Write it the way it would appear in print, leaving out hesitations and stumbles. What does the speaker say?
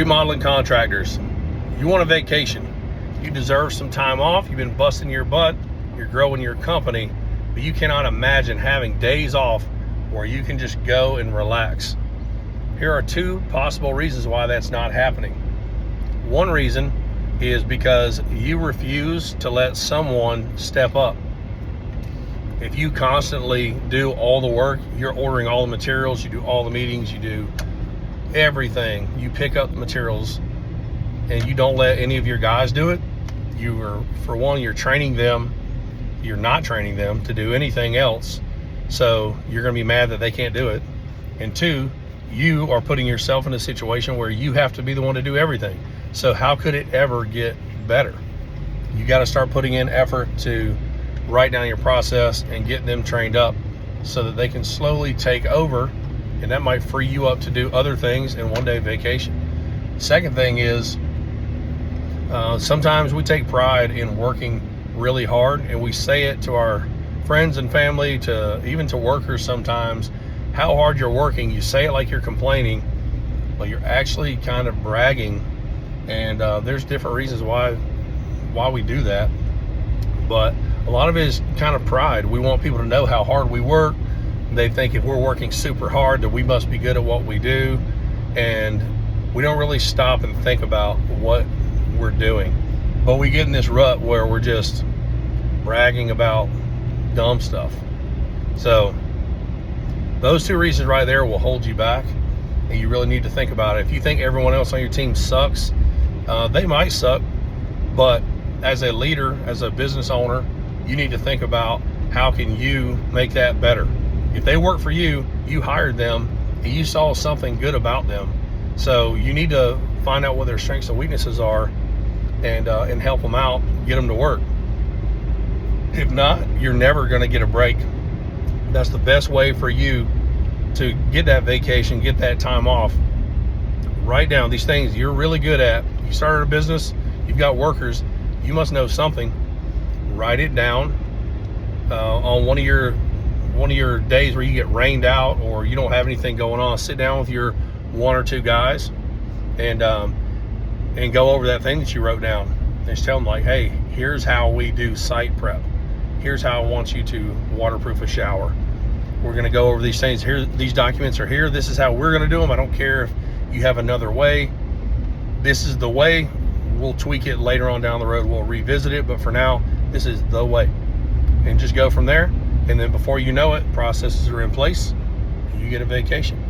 Remodeling contractors, you want a vacation. You deserve some time off. You've been busting your butt. You're growing your company, but you cannot imagine having days off where you can just go and relax. Here are two possible reasons why that's not happening. One reason is because you refuse to let someone step up. If you constantly do all the work, you're ordering all the materials, you do all the meetings, you do everything, you pick up the materials, and you don't let any of your guys do it, for one, you're training them, you're not training them to do anything else, so you're going to be mad that they can't do it. And two, you are putting yourself in a situation where you have to be the one to do everything. So how could it ever get better? You got to start putting in effort to write down your process and get them trained up so that they can slowly take over, and that might free you up to do other things in one day vacation. Second thing is, sometimes we take pride in working really hard, and we say it to our friends and family, even to workers sometimes, how hard you're working. You say it like you're complaining, but you're actually kind of bragging, and there's different reasons why we do that, but a lot of it is kind of pride. We want people to know how hard we work. They think if we're working super hard that we must be good at what we do, and we don't really stop and think about what we're doing. But we get in this rut where we're just bragging about dumb stuff. So those two reasons right there will hold you back, and you really need to think about it. If you think everyone else on your team sucks, they might suck, but as a leader, as a business owner, you need to think about how can you make that better. If they work for you, you hired them, and you saw something good about them. So you need to find out what their strengths and weaknesses are, and help them out, get them to work. If not, you're never going to get a break. That's the best way for you to get that vacation, get that time off. Write down these things you're really good at. You started a business, you've got workers, you must know something. Write it down on one of your days where you get rained out or you don't have anything going on. Sit down with your one or two guys and go over that thing that you wrote down. And just tell them, like, hey, here's how we do site prep. Here's how I want you to waterproof a shower. We're going to go over these things. Here, these documents are here. This is how we're going to do them. I don't care if you have another way. This is the way. We'll tweak it later on down the road. We'll revisit it, but for now, this is the way. And just go from there. And then before you know it, processes are in place. You get a vacation.